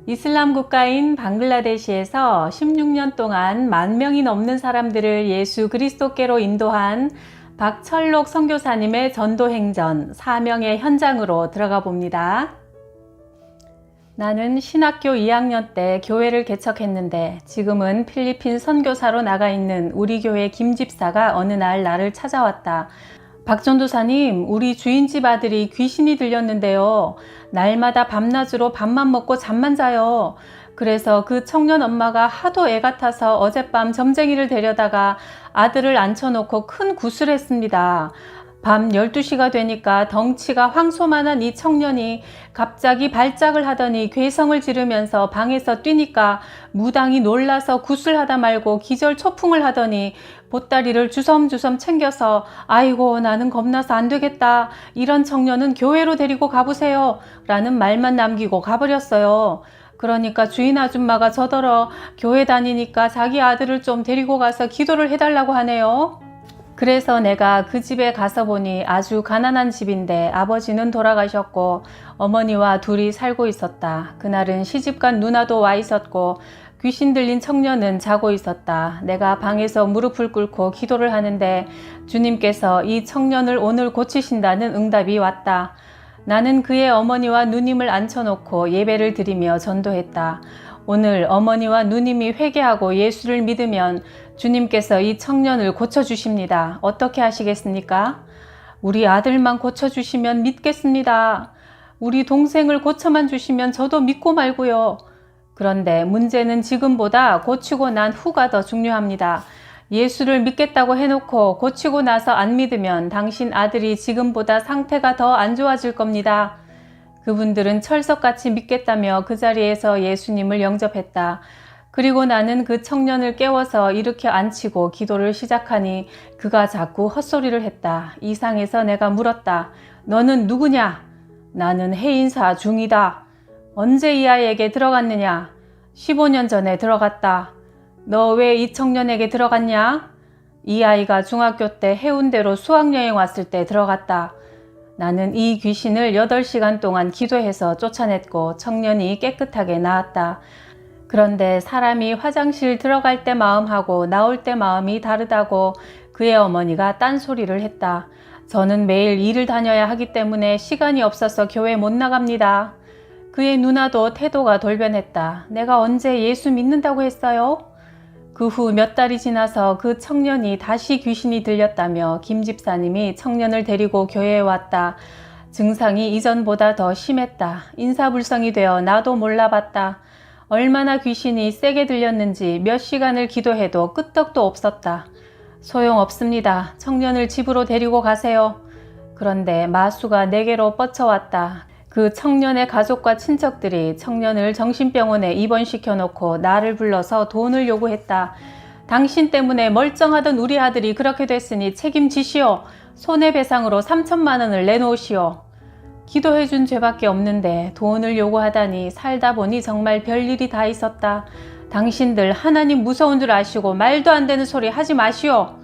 이슬람 국가인 방글라데시에서 16년 동안 10,000명이 넘는 사람들을 예수 그리스도께로 인도한 박철록 선교사님의 전도행전 사명의 현장으로 들어가 봅니다. 나는 신학교 2학년 때 교회를 개척했는데 지금은 필리핀 선교사로 나가 있는 우리 교회 김 집사가 어느 날 나를 찾아왔다. 박 전도사님, 우리 주인집 아들이 귀신이 들렸는데요. 날마다 밤낮으로 밥만 먹고 잠만 자요. 그래서 그 청년 엄마가 하도 애 같아서 어젯밤 점쟁이를 데려다가 아들을 앉혀놓고 큰 굿을 했습니다. 밤 12시가 되니까 덩치가 황소만한 이 청년이 갑자기 발작을 하더니 괴성을 지르면서 방에서 뛰니까 무당이 놀라서 굿을 하다 말고 기절초풍을 하더니 보따리를 주섬주섬 챙겨서 아이고 나는 겁나서 안 되겠다. 이런 청년은 교회로 데리고 가보세요. 라는 말만 남기고 가버렸어요. 그러니까 주인 아줌마가 저더러 교회 다니니까 자기 아들을 좀 데리고 가서 기도를 해달라고 하네요. 그래서 내가 그 집에 가서 보니 아주 가난한 집인데 아버지는 돌아가셨고 어머니와 둘이 살고 있었다. 그날은 시집간 누나도 와 있었고 귀신 들린 청년은 자고 있었다. 내가 방에서 무릎을 꿇고 기도를 하는데 주님께서 이 청년을 오늘 고치신다는 응답이 왔다. 나는 그의 어머니와 누님을 앉혀놓고 예배를 드리며 전도했다. 오늘 어머니와 누님이 회개하고 예수를 믿으면 주님께서 이 청년을 고쳐주십니다. 어떻게 하시겠습니까? 우리 아들만 고쳐주시면 믿겠습니다. 우리 동생을 고쳐만 주시면 저도 믿고 말고요. 그런데 문제는 지금보다 고치고 난 후가 더 중요합니다. 예수를 믿겠다고 해놓고 고치고 나서 안 믿으면 당신 아들이 지금보다 상태가 더 안 좋아질 겁니다. 그분들은 철석같이 믿겠다며 그 자리에서 예수님을 영접했다. 그리고 나는 그 청년을 깨워서 일으켜 앉히고 기도를 시작하니 그가 자꾸 헛소리를 했다. 이상해서 내가 물었다. 너는 누구냐? 나는 해인사 중이다. 언제 이 아이에게 들어갔느냐? 15년 전에 들어갔다. 너 왜 이 청년에게 들어갔냐? 이 아이가 중학교 때 해운대로 수학여행 왔을 때 들어갔다. 나는 이 귀신을 8시간 동안 기도해서 쫓아냈고 청년이 깨끗하게 나았다. 그런데 사람이 화장실 들어갈 때 마음하고 나올 때 마음이 다르다고 그의 어머니가 딴소리를 했다. 저는 매일 일을 다녀야 하기 때문에 시간이 없어서 교회 못 나갑니다. 그의 누나도 태도가 돌변했다. 내가 언제 예수 믿는다고 했어요? 그 후 몇 달이 지나서 그 청년이 다시 귀신이 들렸다며 김 집사님이 청년을 데리고 교회에 왔다. 증상이 이전보다 더 심했다. 인사불성이 되어 나도 몰라봤다. 얼마나 귀신이 세게 들렸는지 몇 시간을 기도해도 끄떡도 없었다. 소용없습니다. 청년을 집으로 데리고 가세요. 그런데 마수가 내게로 뻗쳐왔다. 그 청년의 가족과 친척들이 청년을 정신병원에 입원시켜놓고 나를 불러서 돈을 요구했다. 당신 때문에 멀쩡하던 우리 아들이 그렇게 됐으니 책임지시오. 손해배상으로 3천만 원을 내놓으시오. 기도해준 죄밖에 없는데 돈을 요구하다니 살다 보니 정말 별일이 다 있었다. 당신들 하나님 무서운 줄 아시고 말도 안 되는 소리 하지 마시오.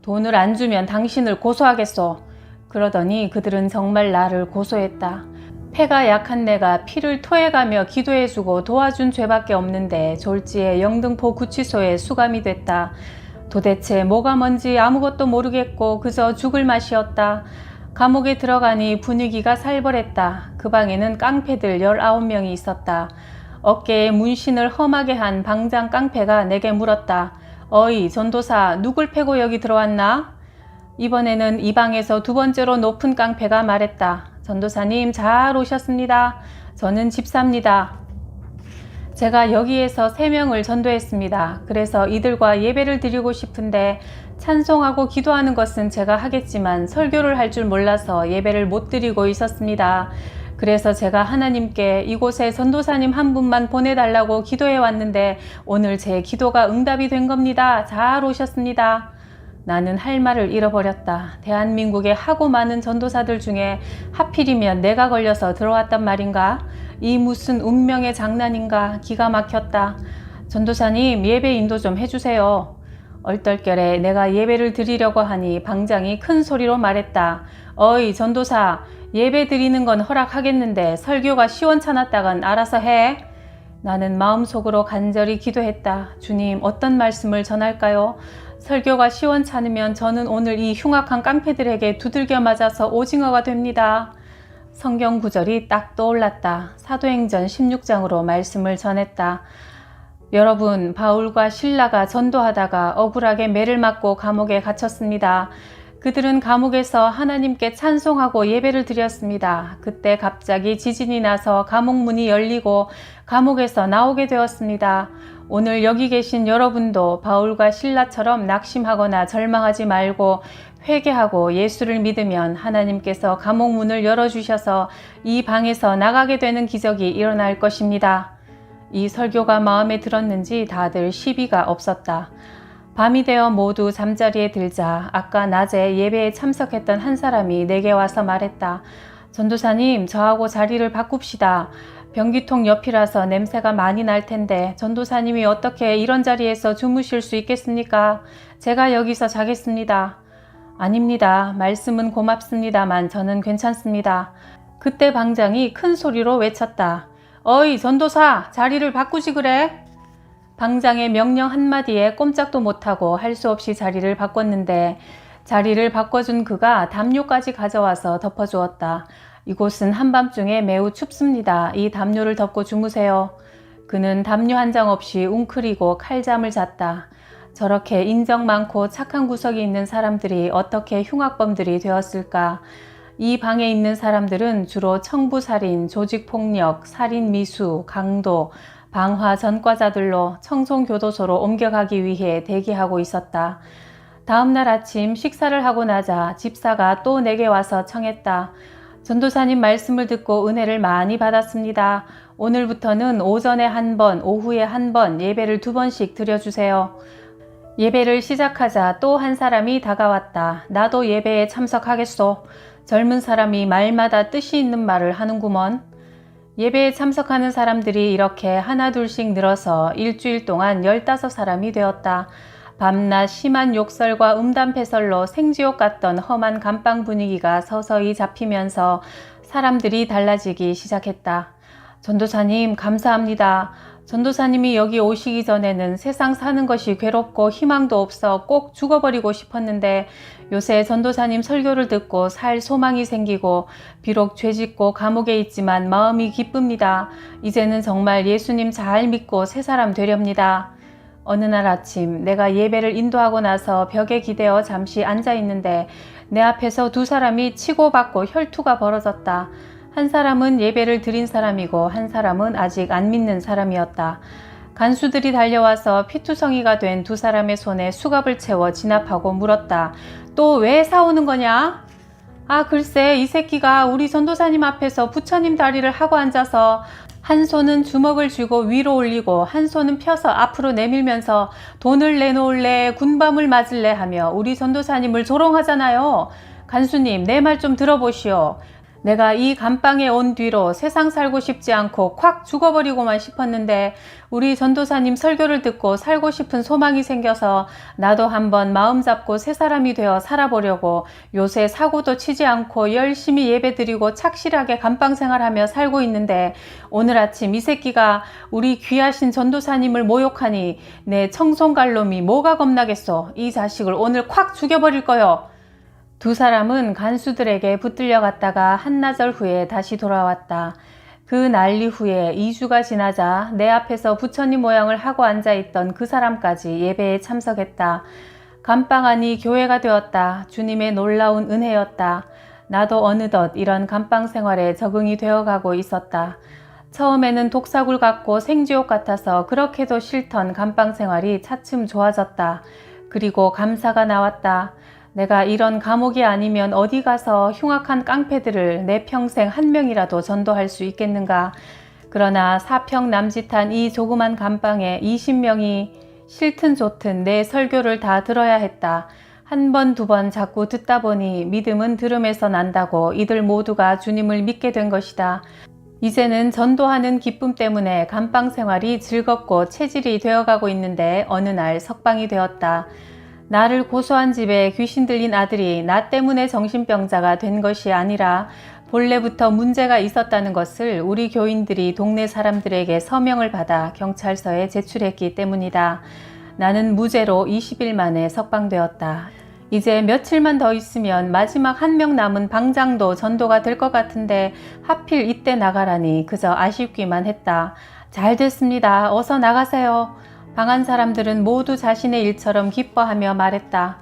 돈을 안 주면 당신을 고소하겠소. 그러더니 그들은 정말 나를 고소했다. 폐가 약한 내가 피를 토해가며 기도해주고 도와준 죄밖에 없는데 졸지에 영등포 구치소에 수감이 됐다. 도대체 뭐가 뭔지 아무것도 모르겠고 그저 죽을 맛이었다. 감옥에 들어가니 분위기가 살벌했다. 그 방에는 깡패들 19명이 있었다. 어깨에 문신을 험하게 한 방장 깡패가 내게 물었다. 어이 전도사, 누굴 패고 여기 들어왔나? 이번에는 이 방에서 두 번째로 높은 깡패가 말했다. 전도사님 잘 오셨습니다. 저는 집사입니다. 제가 여기에서 3명을 전도했습니다. 그래서 이들과 예배를 드리고 싶은데 찬송하고 기도하는 것은 제가 하겠지만 설교를 할 줄 몰라서 예배를 못 드리고 있었습니다. 그래서 제가 하나님께 이곳에 전도사님 한 분만 보내달라고 기도해 왔는데 오늘 제 기도가 응답이 된 겁니다. 잘 오셨습니다. 나는 할 말을 잃어버렸다. 대한민국에 하고 많은 전도사들 중에 하필이면 내가 걸려서 들어왔단 말인가? 이 무슨 운명의 장난인가? 기가 막혔다. 전도사님 예배 인도 좀 해주세요. 얼떨결에 내가 예배를 드리려고 하니 방장이 큰 소리로 말했다. 어이 전도사, 예배 드리는 건 허락하겠는데 설교가 시원찮았다간 알아서 해. 나는 마음속으로 간절히 기도했다. 주님, 어떤 말씀을 전할까요? 설교가 시원찮으면 저는 오늘 이 흉악한 깡패들에게 두들겨 맞아서 오징어가 됩니다. 성경 구절이 딱 떠올랐다. 사도행전 16장으로 말씀을 전했다. 여러분, 바울과 실라가 전도하다가 억울하게 매를 맞고 감옥에 갇혔습니다. 그들은 감옥에서 하나님께 찬송하고 예배를 드렸습니다. 그때 갑자기 지진이 나서 감옥 문이 열리고 감옥에서 나오게 되었습니다. 오늘 여기 계신 여러분도 바울과 실라처럼 낙심하거나 절망하지 말고 회개하고 예수를 믿으면 하나님께서 감옥 문을 열어주셔서 이 방에서 나가게 되는 기적이 일어날 것입니다. 이 설교가 마음에 들었는지 다들 시비가 없었다. 밤이 되어 모두 잠자리에 들자 아까 낮에 예배에 참석했던 한 사람이 내게 와서 말했다. 전도사님, 저하고 자리를 바꿉시다. 변기통 옆이라서 냄새가 많이 날 텐데 전도사님이 어떻게 이런 자리에서 주무실 수 있겠습니까? 제가 여기서 자겠습니다. 아닙니다. 말씀은 고맙습니다만 저는 괜찮습니다. 그때 방장이 큰 소리로 외쳤다. 어이 전도사, 자리를 바꾸지 그래? 방장의 명령 한마디에 꼼짝도 못하고 할 수 없이 자리를 바꿨는데 자리를 바꿔준 그가 담요까지 가져와서 덮어주었다. 이곳은 한밤중에 매우 춥습니다. 이 담요를 덮고 주무세요. 그는 담요 한 장 없이 웅크리고 칼잠을 잤다. 저렇게 인정 많고 착한 구석이 있는 사람들이 어떻게 흉악범들이 되었을까? 이 방에 있는 사람들은 주로 청부살인, 조직폭력, 살인미수, 강도, 방화 전과자들로 청송교도소로 옮겨가기 위해 대기하고 있었다. 다음날 아침 식사를 하고 나자 집사가 또 내게 와서 청했다. 전도사님 말씀을 듣고 은혜를 많이 받았습니다. 오늘부터는 오전에 한 번, 오후에 한 번 예배를 2번씩 드려주세요. 예배를 시작하자 또 한 사람이 다가왔다. 나도 예배에 참석하겠소. 젊은 사람이 말마다 뜻이 있는 말을 하는구먼. 예배에 참석하는 사람들이 이렇게 하나둘씩 늘어서 일주일 동안 15사람이 되었다. 밤낮 심한 욕설과 음담패설로 생지옥 같던 험한 감방 분위기가 서서히 잡히면서 사람들이 달라지기 시작했다. 전도사님 감사합니다. 전도사님이 여기 오시기 전에는 세상 사는 것이 괴롭고 희망도 없어 꼭 죽어버리고 싶었는데 요새 전도사님 설교를 듣고 살 소망이 생기고 비록 죄짓고 감옥에 있지만 마음이 기쁩니다. 이제는 정말 예수님 잘 믿고 새 사람 되렵니다. 어느 날 아침 내가 예배를 인도하고 나서 벽에 기대어 잠시 앉아 있는데 내 앞에서 2사람이 치고받고 혈투가 벌어졌다. 한 사람은 예배를 드린 사람이고 한 사람은 아직 안 믿는 사람이었다. 간수들이 달려와서 피투성이가 된 2사람의 손에 수갑을 채워 진압하고 물었다. 또 왜 싸우는 거냐? 아 글쎄 이 새끼가 우리 전도사님 앞에서 부처님 다리를 하고 앉아서 한 손은 주먹을 쥐고 위로 올리고 한 손은 펴서 앞으로 내밀면서 돈을 내놓을래 군밤을 맞을래 하며 우리 전도사님을 조롱하잖아요. 간수님 내 말 좀 들어보시오. 내가 이 감방에 온 뒤로 세상 살고 싶지 않고 콱 죽어버리고만 싶었는데 우리 전도사님 설교를 듣고 살고 싶은 소망이 생겨서 나도 한번 마음 잡고 새 사람이 되어 살아보려고 요새 사고도 치지 않고 열심히 예배드리고 착실하게 감방 생활하며 살고 있는데 오늘 아침 이 새끼가 우리 귀하신 전도사님을 모욕하니 내 청송갈놈이 뭐가 겁나겠소. 이 자식을 오늘 콱 죽여버릴 거요. 2사람은 간수들에게 붙들려 갔다가 한나절 후에 다시 돌아왔다. 그 난리 후에 2주가 지나자 내 앞에서 부처님 모양을 하고 앉아있던 그 사람까지 예배에 참석했다. 감방 안이 교회가 되었다. 주님의 놀라운 은혜였다. 나도 어느덧 이런 감방 생활에 적응이 되어가고 있었다. 처음에는 독사굴 같고 생지옥 같아서 그렇게도 싫던 감방 생활이 차츰 좋아졌다. 그리고 감사가 나왔다. 내가 이런 감옥이 아니면 어디 가서 흉악한 깡패들을 내 평생 한 명이라도 전도할 수 있겠는가. 그러나 사평 남짓한 이 조그만 감방에 20명이 싫든 좋든 내 설교를 다 들어야 했다. 한 번, 2번 자꾸 듣다 보니 믿음은 들음에서 난다고 이들 모두가 주님을 믿게 된 것이다. 이제는 전도하는 기쁨 때문에 감방 생활이 즐겁고 체질이 되어가고 있는데 어느 날 석방이 되었다. 나를 고소한 집에 귀신 들린 아들이 나 때문에 정신병자가 된 것이 아니라 본래부터 문제가 있었다는 것을 우리 교인들이 동네 사람들에게 서명을 받아 경찰서에 제출했기 때문이다. 나는 무죄로 20일 만에 석방되었다. 이제 며칠만 더 있으면 마지막 한 명 남은 방장도 전도가 될 것 같은데 하필 이때 나가라니 그저 아쉽기만 했다. 잘 됐습니다. 어서 나가세요. 방한 사람들은 모두 자신의 일처럼 기뻐하며 말했다.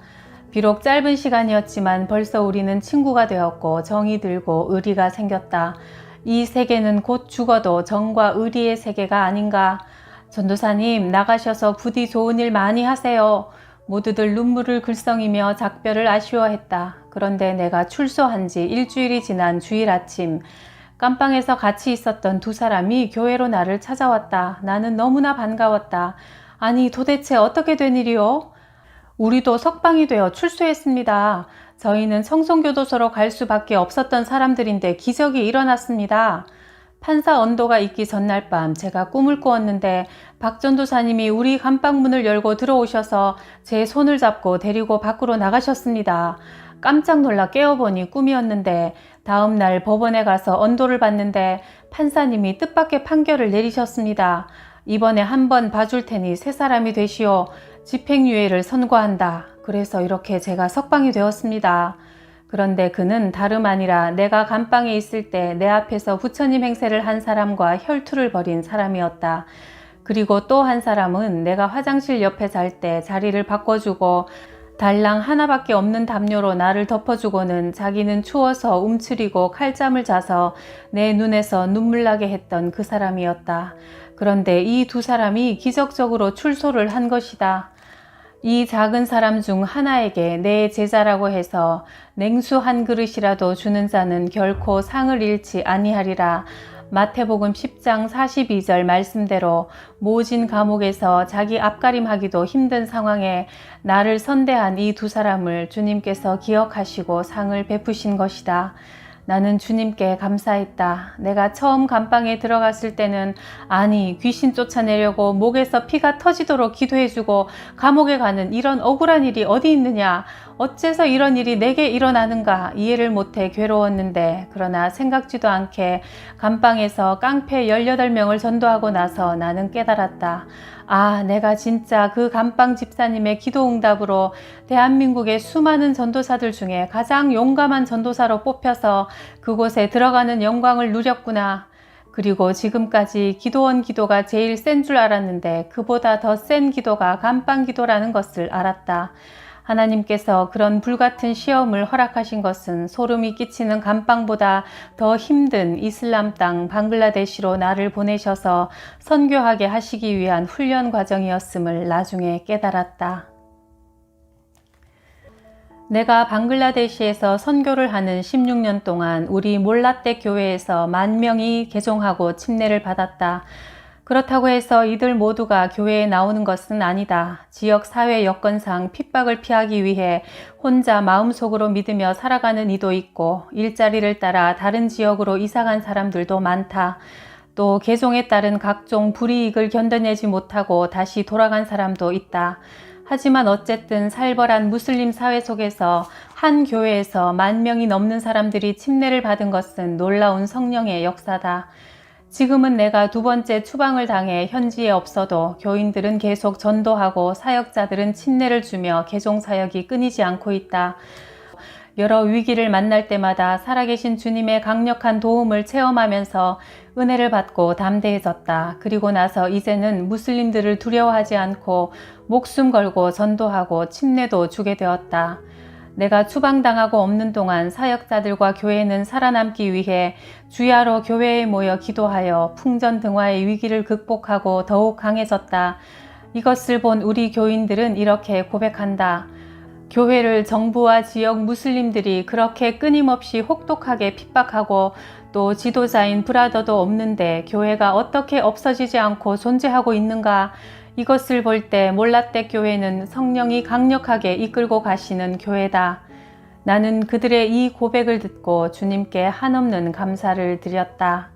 비록 짧은 시간이었지만 벌써 우리는 친구가 되었고 정이 들고 의리가 생겼다. 이 세계는 곧 죽어도 정과 의리의 세계가 아닌가. 전도사님, 나가셔서 부디 좋은 일 많이 하세요. 모두들 눈물을 글썽이며 작별을 아쉬워했다. 그런데 내가 출소한 지 일주일이 지난 주일 아침, 깜빵에서 같이 있었던 두 사람이 교회로 나를 찾아왔다. 나는 너무나 반가웠다. 아니, 도대체 어떻게 된 일이요? 우리도 석방이 되어 출소했습니다. 저희는 청송교도소로 갈 수밖에 없었던 사람들인데 기적이 일어났습니다. 판사 언도가 있기 전날 밤 제가 꿈을 꾸었는데 박 전도사님이 우리 감방문을 열고 들어오셔서 제 손을 잡고 데리고 밖으로 나가셨습니다. 깜짝 놀라 깨어보니 꿈이었는데 다음 날 법원에 가서 언도를 받는데 판사님이 뜻밖의 판결을 내리셨습니다. 이번에 한번 봐줄 테니 새 사람이 되시오. 집행유예를 선고한다. 그래서 이렇게 제가 석방이 되었습니다. 그런데 그는 다름 아니라 내가 감방에 있을 때 내 앞에서 부처님 행세를 한 사람과 혈투를 벌인 사람이었다. 그리고 또 한 사람은 내가 화장실 옆에 잘 때 자리를 바꿔주고 달랑 하나밖에 없는 담요로 나를 덮어주고는 자기는 추워서 움츠리고 칼잠을 자서 내 눈에서 눈물 나게 했던 그 사람이었다. 그런데 이 두 사람이 기적적으로 출소를 한 것이다. 이 작은 사람 중 하나에게 내 제자라고 해서 냉수 한 그릇이라도 주는 자는 결코 상을 잃지 아니하리라. 마태복음 10장 42절 말씀대로 모진 감옥에서 자기 앞가림하기도 힘든 상황에 나를 선대한 이 두 사람을 주님께서 기억하시고 상을 베푸신 것이다. 나는 주님께 감사했다. 내가 처음 감방에 들어갔을 때는 아니 귀신 쫓아내려고 목에서 피가 터지도록 기도해주고 감옥에 가는 이런 억울한 일이 어디 있느냐. 어째서 이런 일이 내게 일어나는가 이해를 못해 괴로웠는데 그러나 생각지도 않게 감방에서 깡패 18명을 전도하고 나서 나는 깨달았다. 아, 내가 진짜 그 감방 집사님의 기도 응답으로 대한민국의 수많은 전도사들 중에 가장 용감한 전도사로 뽑혀서 그곳에 들어가는 영광을 누렸구나. 그리고 지금까지 기도원 기도가 제일 센 줄 알았는데 그보다 더 센 기도가 감방 기도라는 것을 알았다. 하나님께서 그런 불같은 시험을 허락하신 것은 소름이 끼치는 감방보다 더 힘든 이슬람 땅 방글라데시로 나를 보내셔서 선교하게 하시기 위한 훈련 과정이었음을 나중에 깨달았다. 내가 방글라데시에서 선교를 하는 16년 동안 우리 몰라떼 교회에서 10,000명이 개종하고 침례를 받았다. 그렇다고 해서 이들 모두가 교회에 나오는 것은 아니다. 지역 사회 여건상 핍박을 피하기 위해 혼자 마음속으로 믿으며 살아가는 이도 있고 일자리를 따라 다른 지역으로 이사간 사람들도 많다. 또 개종에 따른 각종 불이익을 견뎌내지 못하고 다시 돌아간 사람도 있다. 하지만 어쨌든 살벌한 무슬림 사회 속에서 한 교회에서 10,000명이 넘는 사람들이 침례를 받은 것은 놀라운 성령의 역사다. 지금은 내가 두 번째 추방을 당해 현지에 없어도 교인들은 계속 전도하고 사역자들은 침례를 주며 개종 사역이 끊이지 않고 있다. 여러 위기를 만날 때마다 살아계신 주님의 강력한 도움을 체험하면서 은혜를 받고 담대해졌다. 그리고 나서 이제는 무슬림들을 두려워하지 않고 목숨 걸고 전도하고 침례도 주게 되었다. 내가 추방당하고 없는 동안 사역자들과 교회는 살아남기 위해 주야로 교회에 모여 기도하여 풍전등화의 위기를 극복하고 더욱 강해졌다. 이것을 본 우리 교인들은 이렇게 고백한다. 교회를 정부와 지역 무슬림들이 그렇게 끊임없이 혹독하게 핍박하고 또 지도자인 브라더도 없는데 교회가 어떻게 없어지지 않고 존재하고 있는가? 이것을 볼 때 몰라떼 교회는 성령이 강력하게 이끌고 가시는 교회다. 나는 그들의 이 고백을 듣고 주님께 한없는 감사를 드렸다.